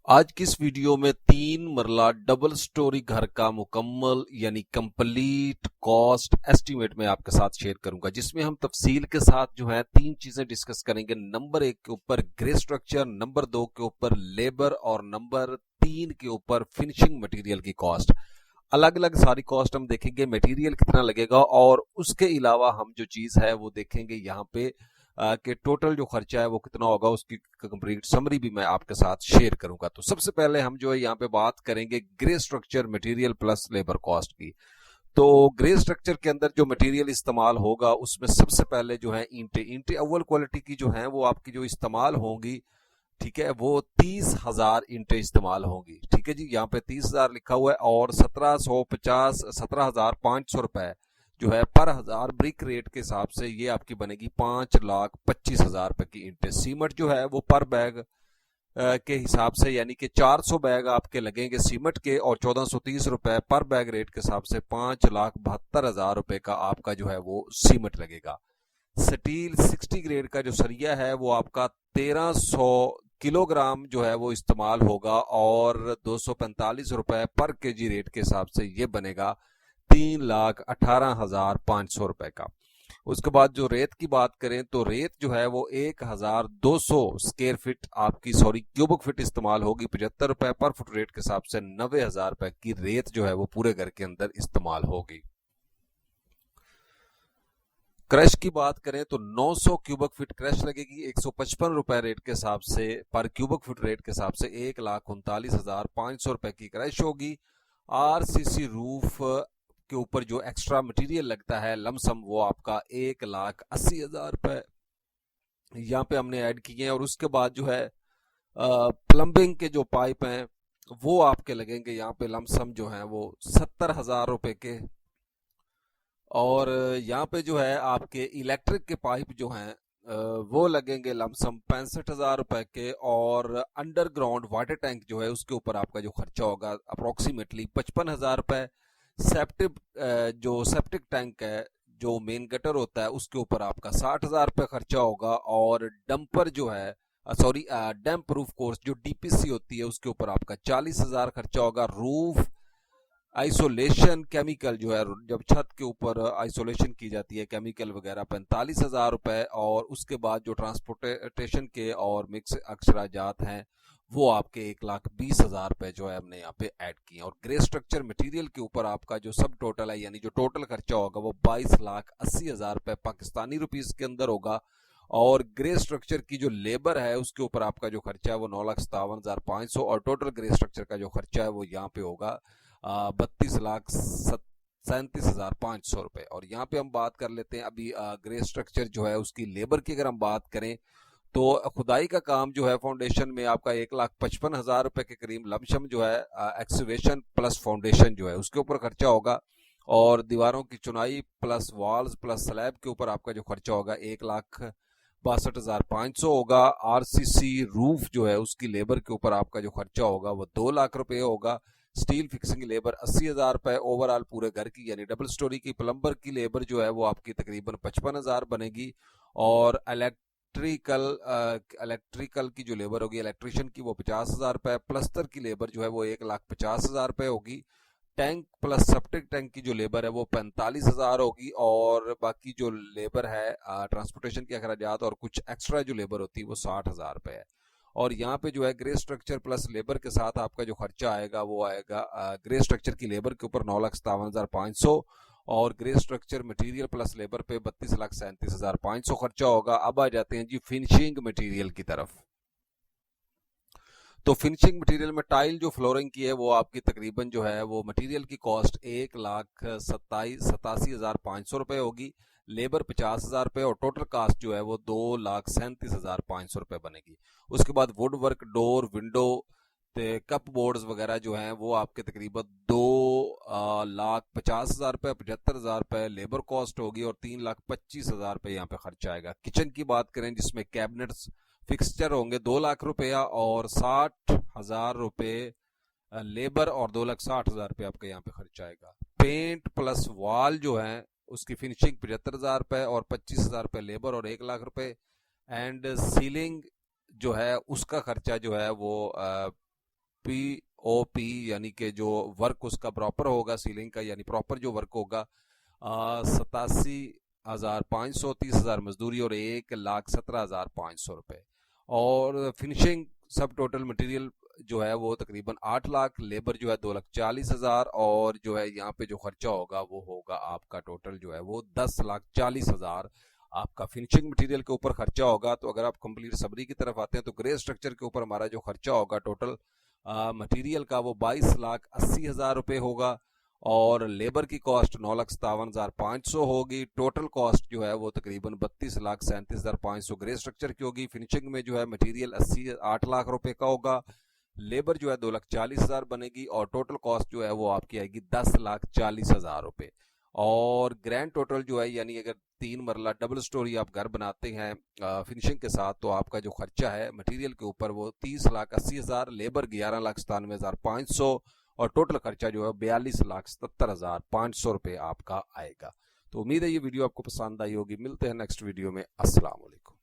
आज की इस वीडियो में 3 मरला डबल स्टोरी घर का मुकम्मल यानी कंप्लीट कॉस्ट एस्टीमेट मैं आपके साथ शेयर करूंगा, जिसमें हम तफसील के साथ जो है 3 चीजें डिस्कस करेंगे। नंबर 1 के ऊपर ग्रे स्ट्रक्चर, नंबर 2 के ऊपर लेबर और नंबर 3 के ऊपर फिनिशिंग मटेरियल की कॉस्ट। अलग अलग सारी कॉस्ट हम देखेंगे, मटेरियल कितना लगेगा और उसके अलावा हम जो चीज है वो देखेंगे यहाँ पे कि टोटल जो खर्चा है वो कितना होगा, उसकी कंप्लीट समरी भी मैं आपके साथ शेयर करूंगा। तो सबसे पहले हम जो है यहाँ पे बात करेंगे grey structure material plus labour cost की। तो ग्रे स्ट्रक्चर के अंदर जो मटेरियल इस्तेमाल होगा उसमें सबसे पहले जो है ईंटें ईंटें अव्वल क्वालिटी की जो है वो आपकी जो इस्तेमाल होंगी, ठीक है, वो 30,000 ईंटें इस्तेमाल होंगी। ठीक है जी, यहाँ पे 30,000 लिखा हुआ है और 17,500 रुपए जो है पर हजार ब्रिक रेट के हिसाब से ये आपकी बनेगी 5,25,000 रुपए की ईंटें। सीमेंट जो है वो पर बैग के हिसाब से यानी कि 400 बैग आपके लगेंगे सीमेंट के और 1,430 रुपए पर बैग रेट के हिसाब से 5,72,000 रुपए का आपका जो है वो सीमेंट लगेगा। स्टील 60 ग्रेड का जो सरिया है वो आपका 1,300 किलोग्राम जो है वो इस्तेमाल होगा और 245 रुपए पर केजी रेट के हिसाब से ये बनेगा 3,18,500 रुपए का। उसके बाद जो रेत की बात करें तो रेत जो है वो 1,200 स्क्वायर फीट आपकी क्यूबिक फीट इस्तेमाल होगी 75 रुपए पर फुट रेट के हिसाब से 90,000 रुपए की रेत जो है वो पूरे घर के अंदर इस्तेमाल होगी। क्रश की बात करें तो 900 क्यूबिक फीट क्रश लगेगी 155 रुपए रेट के हिसाब से पर क्यूबिक फीट रेट के हिसाब से 1,39,500 रुपए की क्रश होगी। आरसीसी रूफ के ऊपर जो एक्स्ट्रा मटेरियल लगता है लमसम वो आपका 1,80,000 रुपए यहाँ पे हमने ऐड किए हैं। और उसके बाद जो है प्लम्बिंग के जो पाइप हैं वो आपके लगेंगे यहाँ पे लमसम जो है वो 70,000 रुपए के। और यहाँ पे जो है आपके इलेक्ट्रिक के पाइप जो हैं वो लगेंगे लमसम 65,000 रुपए के। और अंडरग्राउंड वाटर टैंक जो है उसके ऊपर आपका जो खर्चा होगा अप्रोक्सीमेटली 55,000 रुपए। सेप्टिक जो सेप्टिक टैंक है जो मेन गटर होता है उसके ऊपर आपका 60,000 रुपये खर्चा होगा। और डंपर जो है डैम्प प्रूफ कोर्स जो डीपीसी होती है उसके ऊपर आपका 40,000 खर्चा होगा। रूफ आइसोलेशन केमिकल जो है जब छत के ऊपर आइसोलेशन की जाती है केमिकल वगैरह 45,000 रुपए। और उसके बाद जो ट्रांसपोर्टेशन के और मिक्स अक्षराजात हैं वो आपके 1,20,000 रुपए जो है हमने यहाँ पे ऐड किए। और ग्रे स्ट्रक्चर मटेरियल के ऊपर आपका जो सब टोटल है यानी जो टोटल खर्चा होगा वो 22,80,000 रुपए पाकिस्तानी रुपीज के अंदर होगा। और ग्रे स्ट्रक्चर की जो लेबर है उसके ऊपर आपका जो खर्चा है वो 9,57,500 और टोटल ग्रे स्ट्रक्चर का जो खर्चा है वो यहाँ पे होगा 32,37,500 रुपए। और यहाँ पे हम बात कर लेते हैं अभी ग्रे स्ट्रक्चर जो है उसकी लेबर की अगर हम बात करें तो खुदाई का काम जो है फाउंडेशन में आपका 1,55,000 रुपए के करीब लमशम जो है एक्सवेशन प्लस फाउंडेशन जो है उसके ऊपर खर्चा होगा। और दीवारों की चुनाई प्लस वॉल्स प्लस स्लैब के ऊपर आपका जो खर्चा होगा 1,62,500 होगा। आरसीसी रूफ जो है उसकी लेबर के ऊपर आपका जो खर्चा होगा वो 2 लाख रुपए होगा। स्टील फिक्सिंग लेबर 80,000 रुपए ओवरऑल पूरे घर की यानी डबल स्टोरी की। प्लम्बर की लेबर जो है वो आपकी तकरीबन 55,000 बनेगी। और इलेक्ट्रिकल की जो लेबर होगी इलेक्ट्रिशियन की वो 50,000 रुपए। प्लस्तर की लेबर जो है वो 1,50,000 रुपए होगी। टैंक प्लस सेप्टिक टैंक की जो लेबर है वो 45,000 होगी। और बाकी जो लेबर है ट्रांसपोर्टेशन के अखराजात और कुछ एक्स्ट्रा जो लेबर होती है वो 60,000 रुपए है। और यहाँ पे जो है ग्रे स्ट्रक्चर प्लस लेबर के साथ आपका जो खर्चा आएगा वो आएगा ग्रे स्ट्रक्चर की लेबर के ऊपर 9,57,500 और grey structure material plus labour पे 32,37,500 खर्चा होगा। अब आ जाते हैं जी फिनिशिंग मटेरियल की तरफ। तो फिनिशिंग मटेरियल में टाइल जो फ्लोरिंग की है वो आपकी तकरीबन जो है वो मटेरियल की कॉस्ट 1,87,500 रुपये होगी। लेबर 50,000 रुपये और टोटल कास्ट जो है वो 2,37,500 रुपये बनेगी। उसके बाद would work door window cup boards वगैरह जो हैं वो आपके तकरीबन 2,50,000 रुपये 75,000 रुपये लेबर कॉस्ट होगी और 3,25,000 रुपये यहाँ पे खर्चा आएगा। किचन की बात करें जिसमें कैबिनेट्स फिक्सचर होंगे 2 लाख रुपया और 60,000 रुपये लेबर और 2,60,000 रुपये आपका यहाँ पे खर्चा आएगा। पेंट प्लस वॉल जो है उसकी फिनिशिंग 75,000 रुपये और 25,000 रुपये लेबर और 1 लाख रुपये। एंड सीलिंग जो है उसका खर्चा जो है वो पीओपी यानी कि जो वर्क उसका प्रॉपर होगा सीलिंग का, यानी प्रॉपर जो वर्क होगा 87,500, 30,000 मजदूरी और 1,17,500 रुपये। और फिनिशिंग सब टोटल मटेरियल जो है वो तकरीबन 8 लाख, लेबर जो है 2,40,000, और जो है यहाँ पे जो खर्चा होगा वो होगा आपका टोटल जो है वो 10,40,000 आपका फिनिशिंग मटेरियल के ऊपर खर्चा होगा। तो अगर आप कंप्लीट सबरी की तरफ आते हैं तो ग्रे स्ट्रक्चर के ऊपर हमारा जो खर्चा होगा टोटल मटेरियल का वो 22,80,000 रुपये होगा, और लेबर की कॉस्ट 9,57,500 होगी। टोटल कॉस्ट जो है वो तकरीबन 32,37,500 ग्रे स्ट्रक्चर की होगी। फिनिशिंग में जो है मटेरियल 8 लाख रुपए का होगा, लेबर जो है 2,40,000 बनेगी, और टोटल कॉस्ट जो है वो आपकी आएगी 10,40,000 रुपये। और ग्रैंड टोटल जो है, यानी अगर 3 मरला डबल स्टोरी आप घर बनाते हैं फिनिशिंग के साथ, तो आपका जो खर्चा है मटेरियल के ऊपर वो 30,80,000, लेबर 11,97,500, और टोटल खर्चा जो है 42,77,500 रुपये आपका आएगा। तो उम्मीद है ये वीडियो आपको पसंद आई होगी। मिलते हैं नेक्स्ट वीडियो में। अस्सलाम वालेकुम।